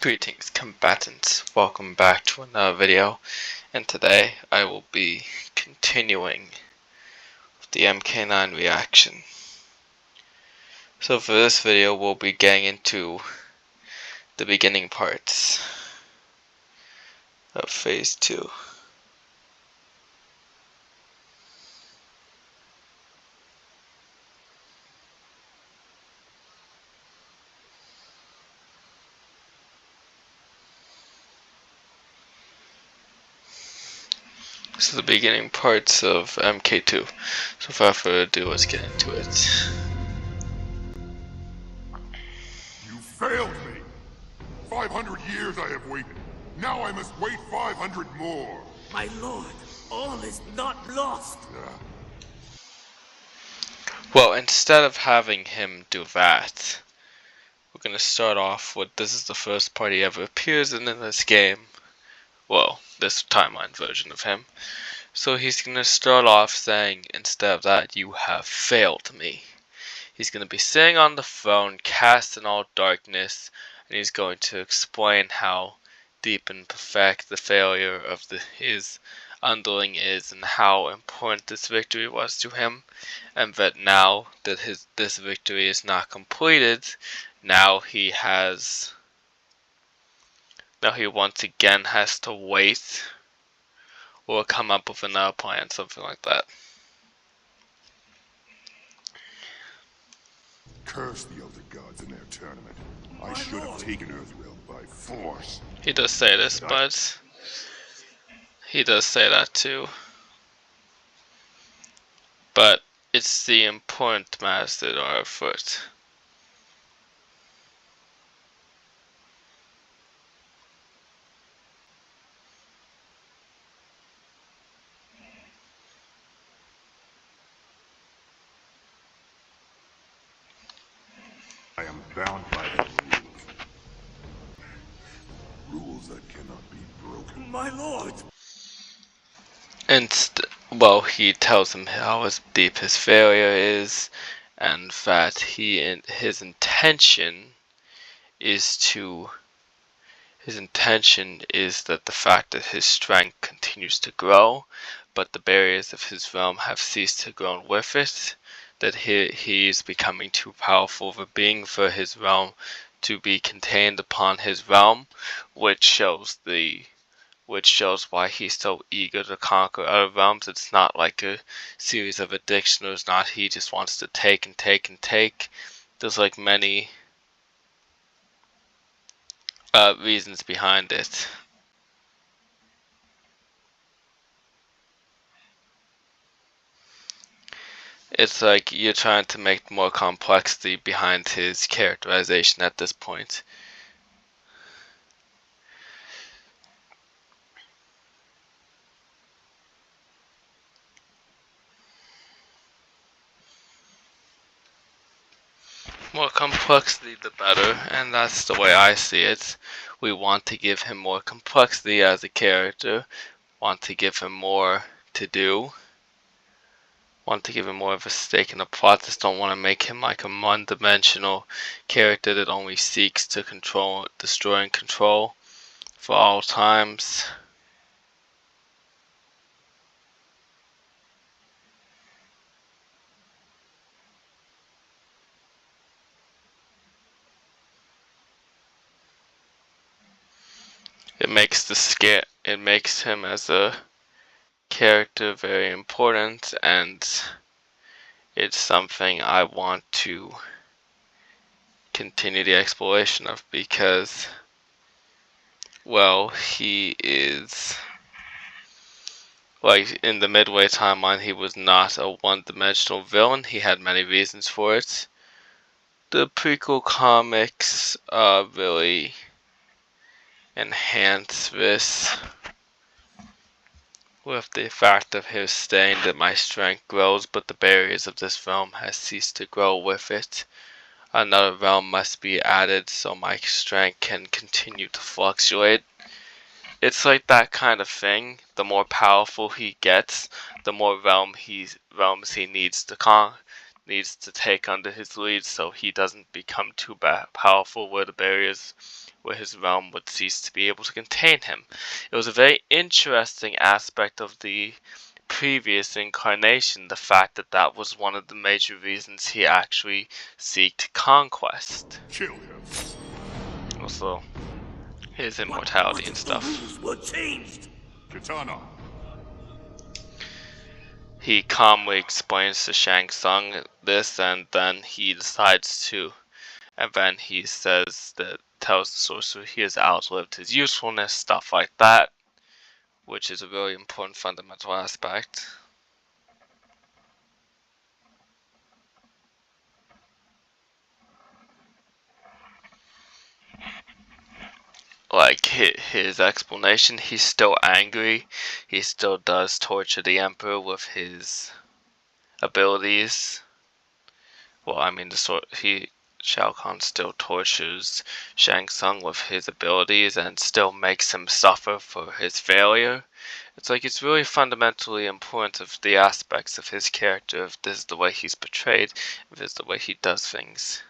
Greetings combatants, welcome back to another video, and today I will be continuing with the MK9 reaction. So for this video we'll be getting into the beginning parts of phase 2. So the beginning parts of MK2. So without further ado, let's get into it. You failed me! 500 years I have waited. Now I must wait 500 more. My lord, all is not lost. Well, instead of having him do that, we're gonna start off with this is the first part he ever appears in this game. Well, this timeline version of him. So he's gonna start off saying, instead of that, you have failed me. He's gonna be sitting on the throne, cast in all darkness, and he's going to explain how deep and perfect the failure of his underling is, and how important this victory was to him, and that now that this victory is not completed, now he once again has to wait or come up with another plan, something like that. Curse the Elder Gods in their tournament. I should have taken Earthrealm by force. He does say this, but he does say that too. But it's the important matters that are afoot. I am bound by the rules. Rules that cannot be broken. My lord! Well, he tells him how deep his failure is, and that his intention is that the fact that his strength continues to grow, but the barriers of his realm have ceased to grow with it, that he is becoming too powerful of a being for his realm to be contained upon his realm, which shows why he's so eager to conquer other realms. It's not like a series of addiction, or it's not he just wants to take and take and take. There's like many reasons behind it. It's like you're trying to make more complexity behind his characterization at this point. More complexity the better, and that's the way I see it. We want to give him more complexity as a character, want to give him more to do, want to give him more of a stake in the plot. Just don't want to make him like a one-dimensional character that only seeks to destroy and control for all times. It makes him as a character very important, and it's something I want to continue the exploration of, because, well, he is, like, in the Midway timeline, he was not a one-dimensional villain. He had many reasons for it. The prequel comics really enhance this with the fact of his saying that my strength grows, but the barriers of this realm has ceased to grow with it. Another realm must be added so my strength can continue to fluctuate. It's like that kind of thing. The more powerful he gets, the more realms he needs to take under his lead, so he doesn't become too powerful where the barriers where his realm would cease to be able to contain him. It was a very interesting aspect of the previous incarnation, the fact that that was one of the major reasons he actually sought conquest. Kill him. Also, his What immortality and if stuff. the rules were changed? Kitana. He calmly explains to Shang Tsung this, and then he decides to, and then he says that, tells the sorcerer he has outlived his usefulness, stuff like that, which is a really important fundamental aspect. Like his explanation, he's still angry. He still does torture the Emperor with his abilities. Well, I mean, Shao Kahn still tortures Shang Tsung with his abilities and still makes him suffer for his failure. It's like it's really fundamentally important of the aspects of his character, if this is the way he's portrayed, if this is the way he does things.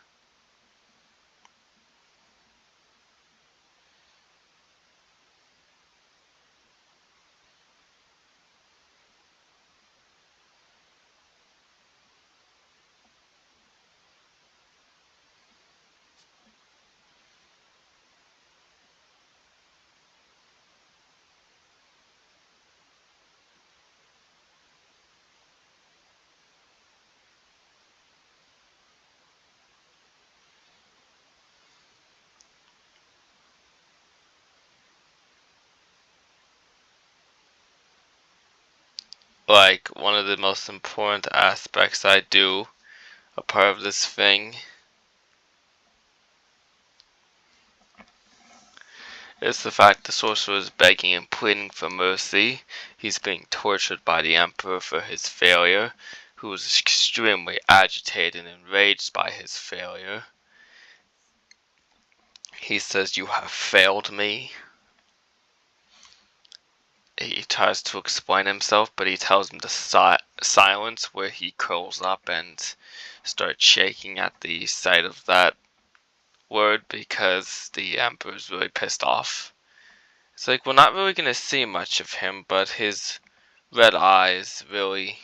Like, one of the most important aspects I do, a part of this thing, is the fact the sorcerer is begging and pleading for mercy. He's being tortured by the Emperor for his failure, who is extremely agitated and enraged by his failure. He says, "You have failed me." He tries to explain himself, but he tells him to silence, where he curls up and starts shaking at the sight of that word because the Emperor's really pissed off. It's like, we're not really going to see much of him, but his red eyes really...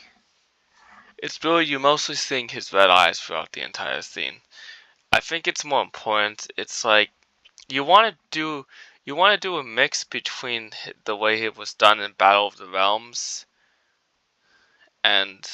It's really, you're mostly seeing his red eyes throughout the entire scene. I think it's more important. It's like, you want to do a mix between the way it was done in Battle of the Realms and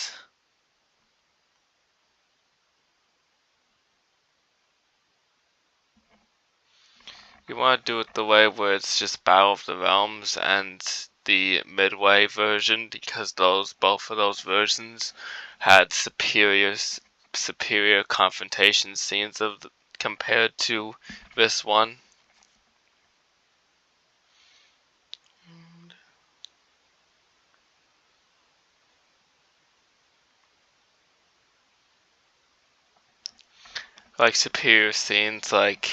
you want to do it the way where it's just Battle of the Realms and the Midway version, because both of those versions had superior confrontation scenes compared to this one. Like superior scenes, like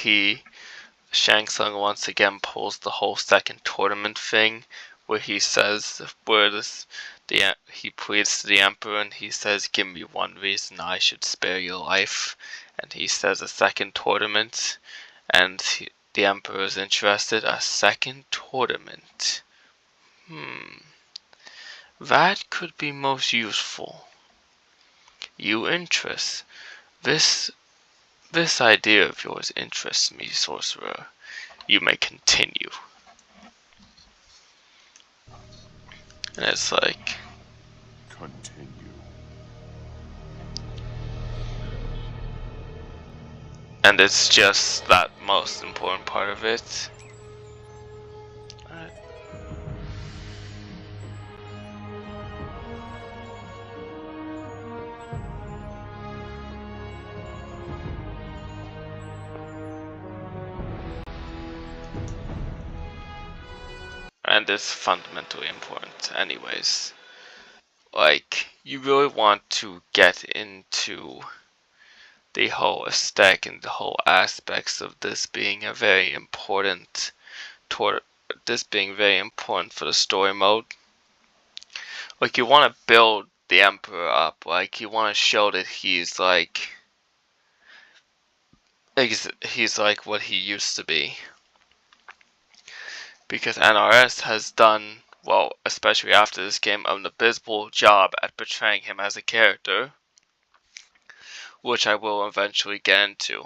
Shang Tsung once again pulls the whole second tournament thing, where he says, he pleads to the Emperor and he says, "Give me one reason I should spare your life," and he says a second tournament, and the Emperor is interested. A second tournament. That could be most useful. You interest this idea of yours interests me, sorcerer. You may continue. And it's like, Continue. and it's just that most important part of it. And it's fundamentally important anyways. Like, you really want to get into the whole aesthetic and the whole aspects of this being a very important for the story mode. Like, you want to build the Emperor up. Like, you want to show that he's like what he used to be. because NRS has done, well, especially after this game, an abysmal job at portraying him as a character, which I will eventually get into.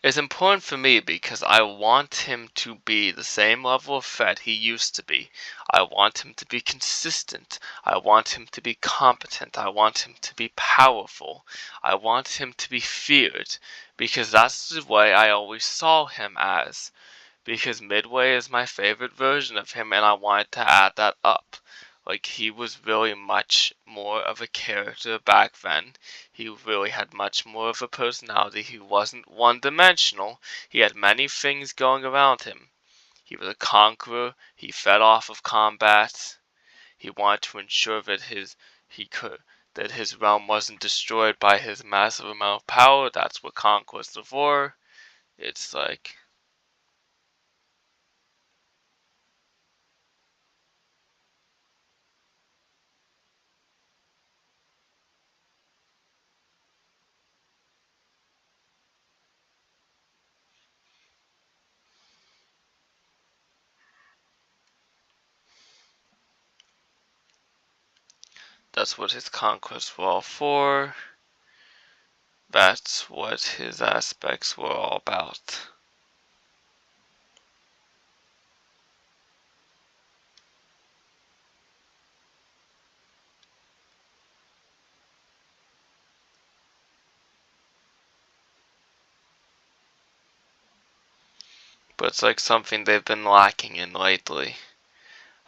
It's important for me because I want him to be the same level of threat he used to be. I want him to be consistent. I want him to be competent. I want him to be powerful. I want him to be feared, because that's the way I always saw him as. Because Midway is my favorite version of him, and I wanted to add that up. Like, he was really much more of a character back then. He really had much more of a personality. He wasn't one-dimensional. He had many things going around him. He was a conqueror. He fed off of combat. He wanted to ensure that his realm wasn't destroyed by his massive amount of power. That's what conquest of war. It's like, that's what his conquests were all for. That's what his aspects were all about. But it's like something they've been lacking in lately.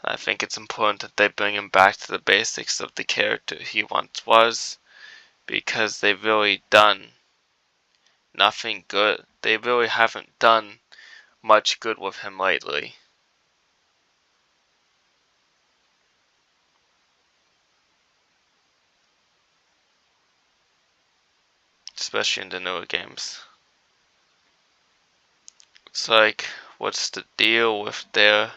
And I think it's important that they bring him back to the basics of the character he once was, because they've really done nothing good. They really haven't done much good with him lately. Especially in the newer games. It's like, what's the deal with their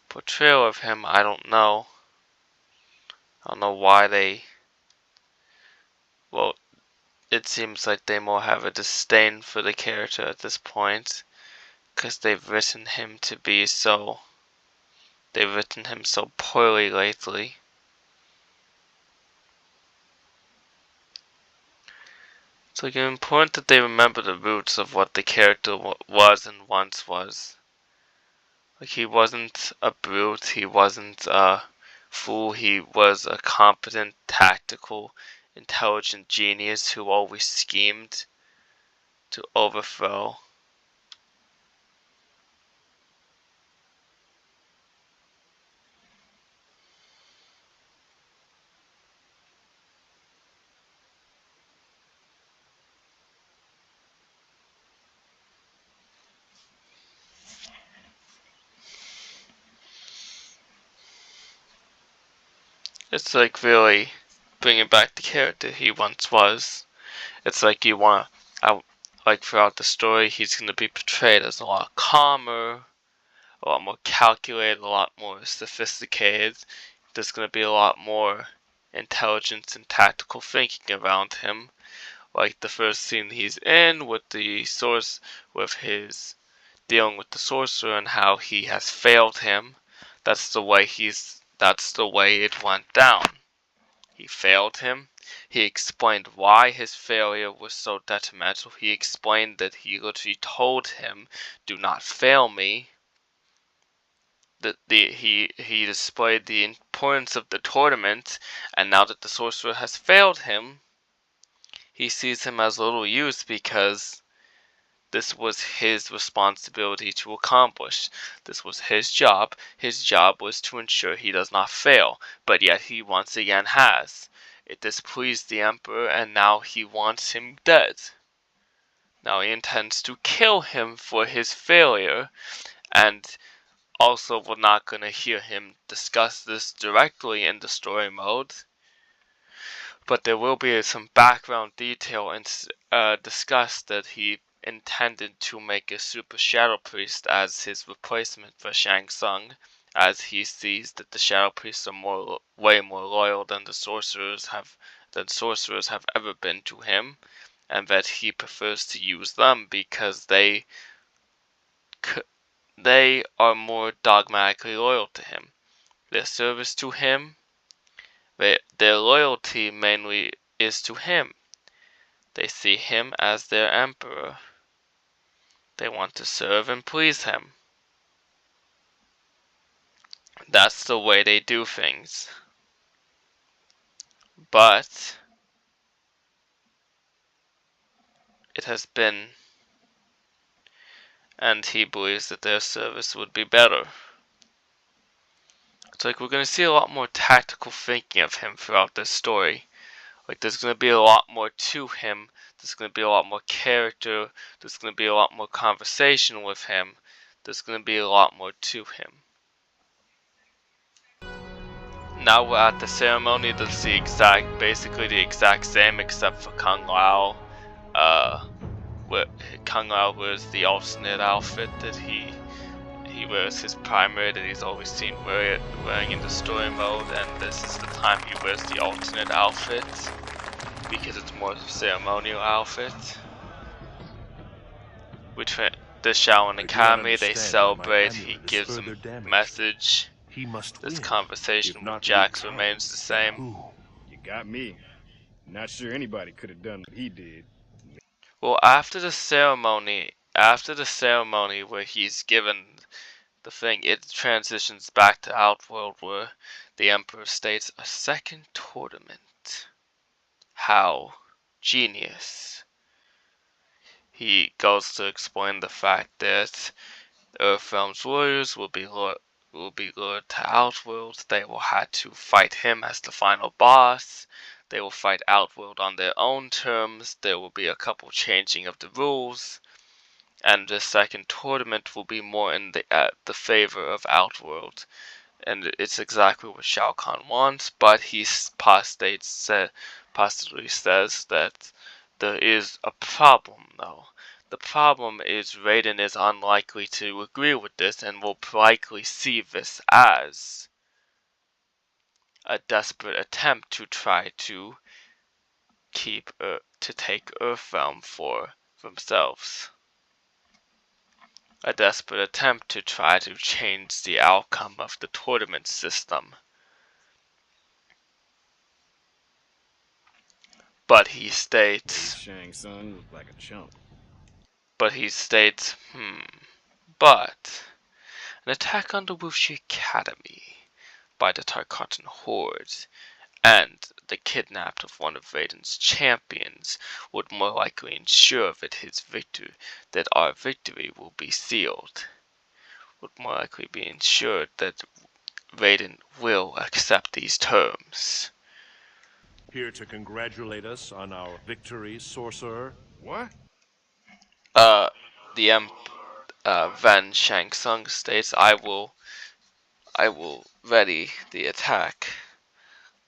portrayal of him? I don't know. I don't know why they... Well, it seems like they more have a disdain for the character at this point, because they've written him to be so... They've written him so poorly lately. It's like important that they remember the roots of what the character was and once was. Like, he wasn't a brute, he wasn't a fool, he was a competent, tactical, intelligent genius who always schemed to overthrow. It's like really bringing back the character he once was. It's like you want to, like throughout the story, he's going to be portrayed as a lot calmer, a lot more calculated, a lot more sophisticated. There's going to be a lot more intelligence and tactical thinking around him. Like the first scene he's in with the source, with his dealing with the sorcerer and how he has failed him. That's the way it went down. He failed him. He explained why his failure was so detrimental. He explained that he literally told him, "Do not fail me." He displayed the importance of the tournament, and now that the sorcerer has failed him, he sees him as little use because this was his responsibility to accomplish. This was his job. His job was to ensure he does not fail, but yet he once again has. It displeased the Emperor, and now he wants him dead. Now he intends to kill him for his failure, and also we're not going to hear him discuss this directly in the story mode, but there will be some background detail and discuss that he intended to make a Super Shadow Priest as his replacement for Shang Tsung, as he sees that the Shadow Priests are way more loyal than sorcerers have ever been to him, and that he prefers to use them because they they are more dogmatically loyal to him. Their service to him, their loyalty mainly is to him. They see him as their emperor. They want to serve and please him. That's the way they do things. But it has been, and he believes that their service would be better. It's like we're going to see a lot more tactical thinking of him throughout this story. Like there's going to be a lot more to him. There's going to be a lot more character. There's going to be a lot more conversation with him. There's going to be a lot more to him. Now we're at the ceremony. That's basically the exact same, except for Kung Lao. Kung Lao wears the alternate outfit that he wears his primary that he's always seen wearing in the story mode, and this is the time he wears the alternate outfit because it's more ceremonial outfit. Which the Shaolin Academy, they celebrate. He gives them a message. This conversation with Jax remains the same. You got me. Not sure anybody could have done what he did. Well, after the ceremony where he's given the thing, it transitions back to Outworld where the Emperor states a second tournament. How genius. He goes to explain the fact that Earthrealm's warriors will be lured to Outworld. They will have to fight him as the final boss. They will fight Outworld on their own terms. There will be a couple changing of the rules. And the second tournament will be more in the favor of Outworld. And it's exactly what Shao Kahn wants, but he postulates that there is a problem though. The problem is Raiden is unlikely to agree with this and will likely see this as a desperate attempt to try to take Earthrealm for themselves. A desperate attempt to try to change the outcome of the tournament system. But he states, Shang Tsung looked like a chump. but an attack on the Wuxi Academy by the Tarkatan Horde and the kidnapping of one of Raiden's champions would more likely ensure that our victory will be sealed. Would more likely be ensured that Raiden will accept these terms. Here to congratulate us on our victory, sorcerer. What? The Van Shang Tsung states, I will ready the attack.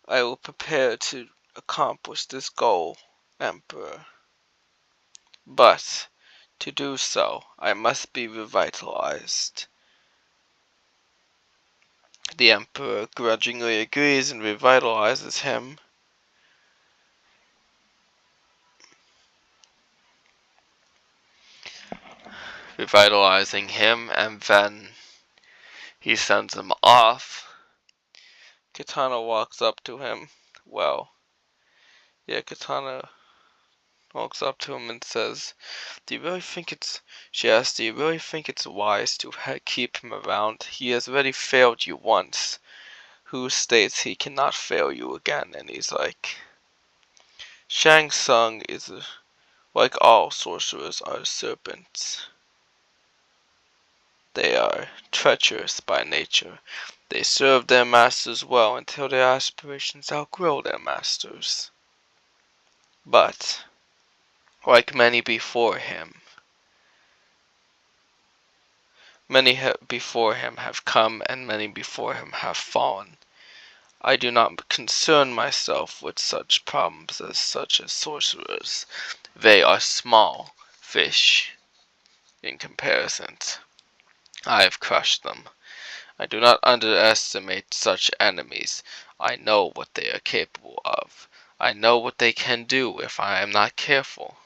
I will prepare to accomplish this goal, Emperor. But, to do so, I must be revitalized. The Emperor grudgingly agrees and revitalizes him. Revitalizing him, and then he sends him off. Katana walks up to him. Katana walks up to him and says, she asks, do you really think it's wise to keep him around? He has already failed you once. Who states he cannot fail you again? And he's like, Shang Tsung is, like all sorcerers, are serpents. They are treacherous by nature. They serve their masters well until their aspirations outgrow their masters. But, like many before him, before him have come and many before him have fallen. I do not concern myself with such problems such as sorcerers. They are small fish in comparison. I have crushed them. I do not underestimate such enemies. I know what they are capable of. I know what they can do if I am not careful.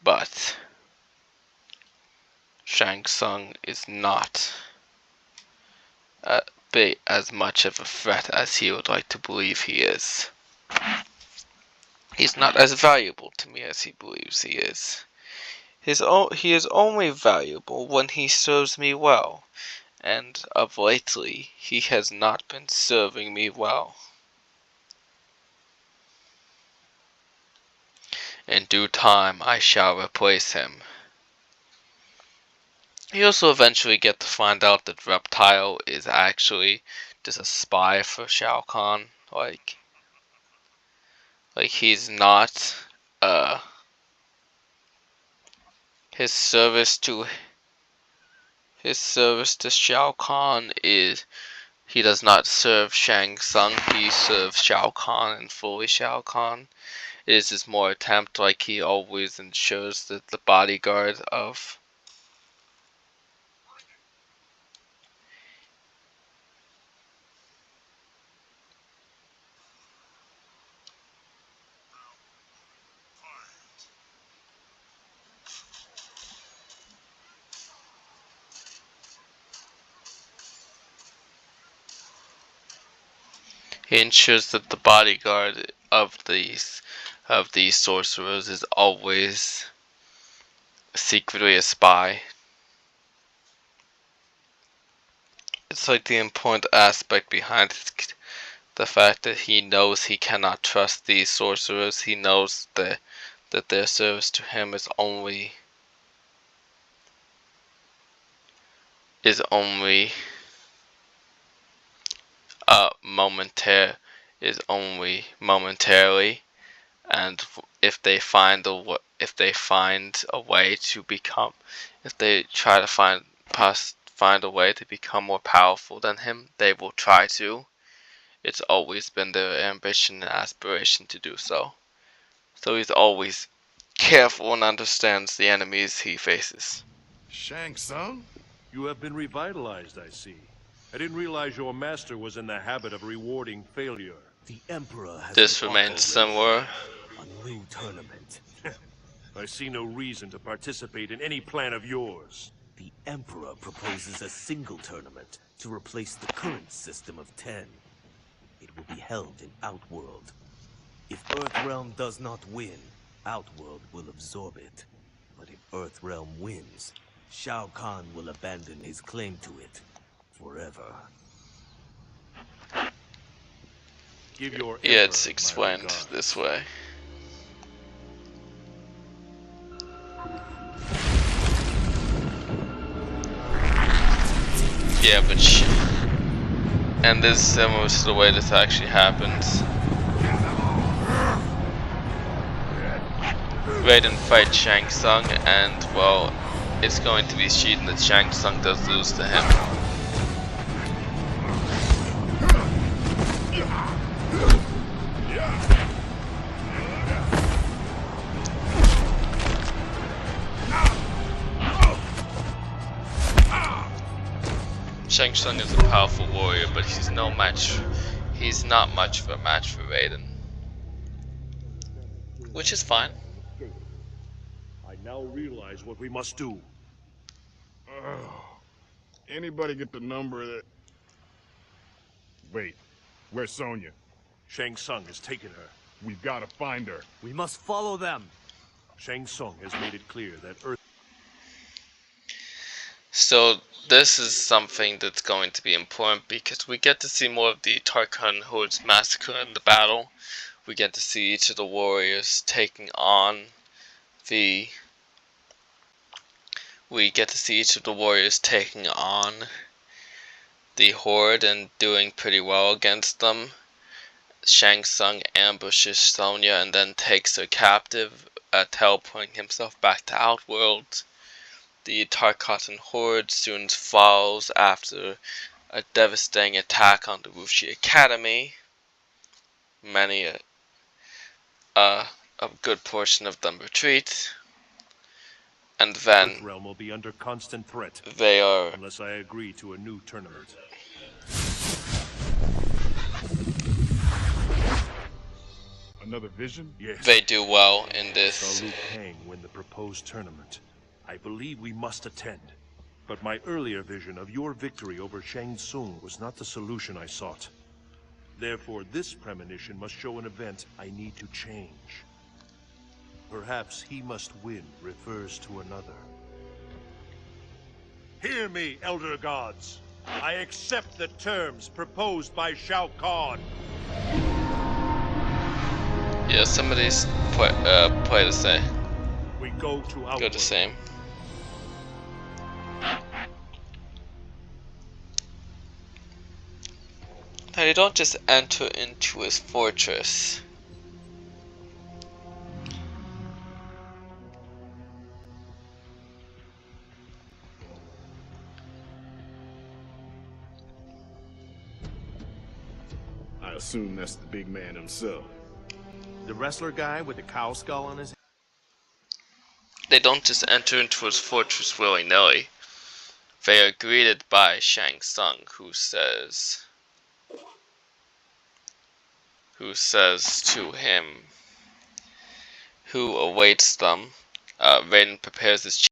But Shang Tsung is not as much of a threat as he would like to believe he is. He's not as valuable to me as he believes he is. He is only valuable when he serves me well, and of lately he has not been serving me well. In due time I shall replace him. You also eventually get to find out that Reptile is actually just a spy for Shao Kahn. Like he's not, his service to Shao Kahn is, he does not serve Shang Tsung, he serves Shao Kahn and fully Shao Kahn. It is his more attempt, like he always ensures that the bodyguard of he ensures that the bodyguard of these sorcerers is always secretly a spy. It's like the important aspect behind the fact that he knows he cannot trust these sorcerers. He knows that their service to him is only momentarily, and if they find a way to become, if they try to find a way to become more powerful than him, they will try to. It's always been their ambition and aspiration to do so. So he's always careful and understands the enemies he faces. Shang Tsung? You have been revitalized, I see. I didn't realize your master was in the habit of rewarding failure. The Emperor has This been remains offered similar. a new tournament. I see no reason to participate in any plan of yours. The Emperor proposes a single tournament to replace the current system of 10. It will be held in Outworld. If Earthrealm does not win, Outworld will absorb it. But if Earthrealm wins, Shao Kahn will abandon his claim to it forever. Give your Yeah, it's Emperor my explained regards. this way. Yeah, but and this is similar to the way this actually happens. Raiden fights Shang Tsung, and well, it's going to be cheating that Shang Tsung does lose to him. Shang Tsung is a powerful warrior, but he's no match. He's not much of a match for Raiden, which is fine. I now realize what we must do. Anybody get the number of that? Wait, where's Sonya? Shang Tsung has taken her. We've got to find her. We must follow them. Shang Tsung has made it clear that Earth. So this is something that's going to be important because we get to see more of the Tarkhan Horde's massacre in the battle. We get to see each of the warriors taking on the Horde and doing pretty well against them. Shang Tsung ambushes Sonya and then takes her captive, teleporting himself back to Outworld. The Tarkatan Horde soon follows after a devastating attack on the Wuxi Academy. A good portion of them retreat, and then Earthrealm will be under constant threat they are unless I agree to a new tournament. Another vision? Yes. they do well in this. Saw Liu Kang win the proposed tournament. I believe we must attend. But my earlier vision of your victory over Shang Tsung was not the solution I sought. Therefore, this premonition must show an event I need to change. Perhaps he must win refers to another. Hear me, Elder Gods. I accept the terms proposed by Shao Kahn. Yeah, some of these play the same. We go to Go Outworld. the same. Now you don't just enter into his fortress. I assume that's the big man himself. The wrestler guy with the cow skull on his head? They don't just enter into his fortress willy-nilly. They are greeted by Shang Tsung, who says to him, who awaits them. Raiden prepares his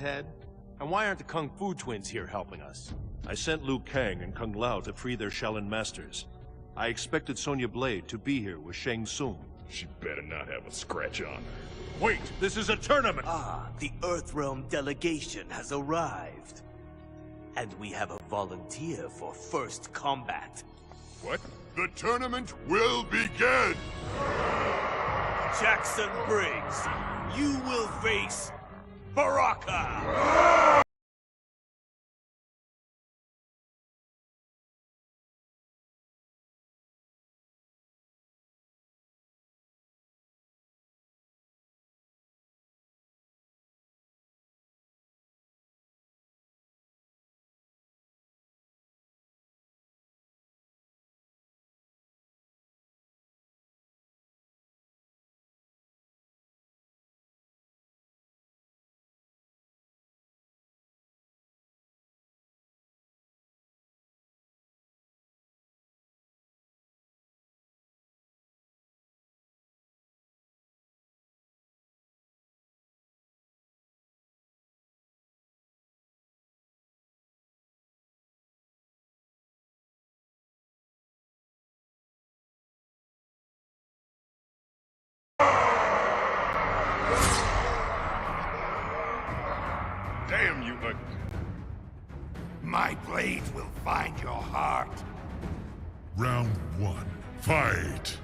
head? And why aren't the Kung Fu twins here helping us? I sent Liu Kang and Kung Lao to free their Shaolin masters. I expected Sonya Blade to be here with Shang Tsung. She better not have a scratch on her. Wait, this is a tournament! Ah, the Earthrealm delegation has arrived. And we have a volunteer for first combat. What? The tournament will begin! Jackson Briggs, you will face Baraka! Damn you, My blade will find your heart. Round 1. Fight!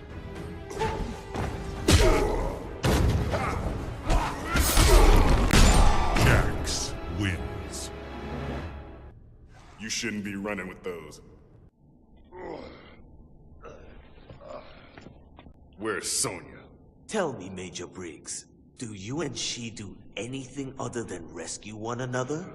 Jax wins. You shouldn't be running with those. Where's Sonya? Tell me, Major Briggs, do you and she do anything other than rescue one another?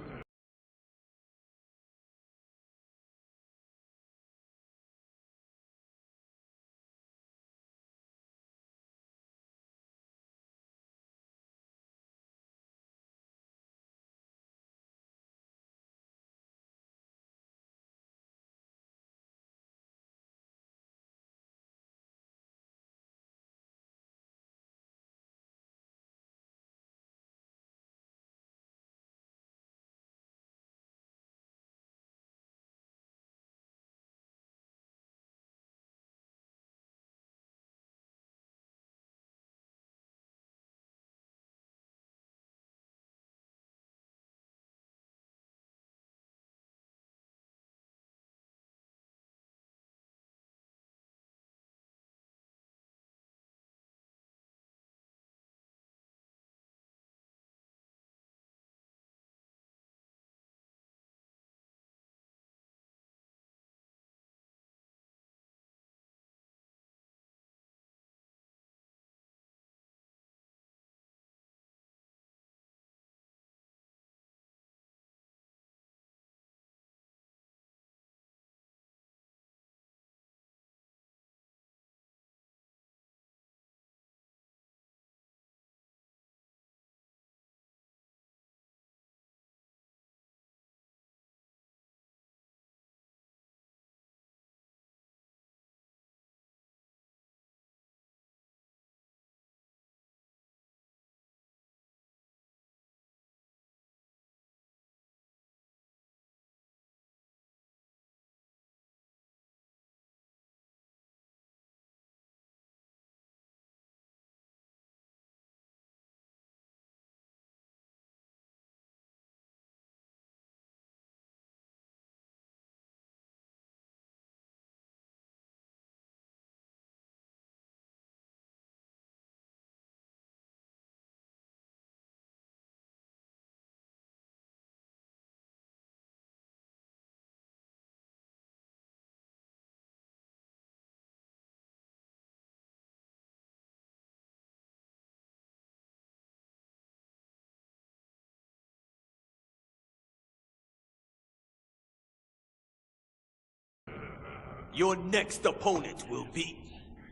Your next opponent will be...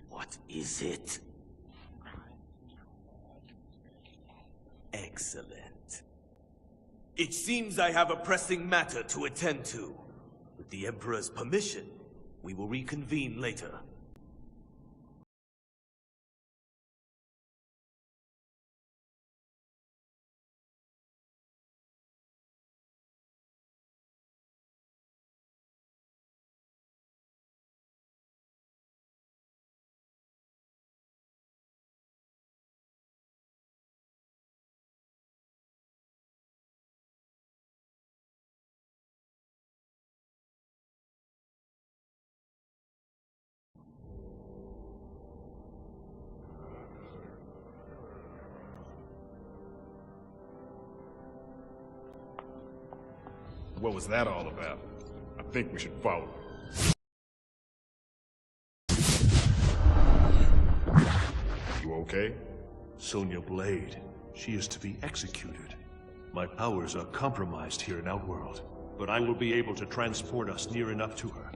What is it? Excellent. It seems I have a pressing matter to attend to. With the Emperor's permission, we will reconvene later. What was that all about? I think we should follow him. You okay? Sonya Blade. She is to be executed. My powers are compromised here in Outworld, but I will be able to transport us near enough to her.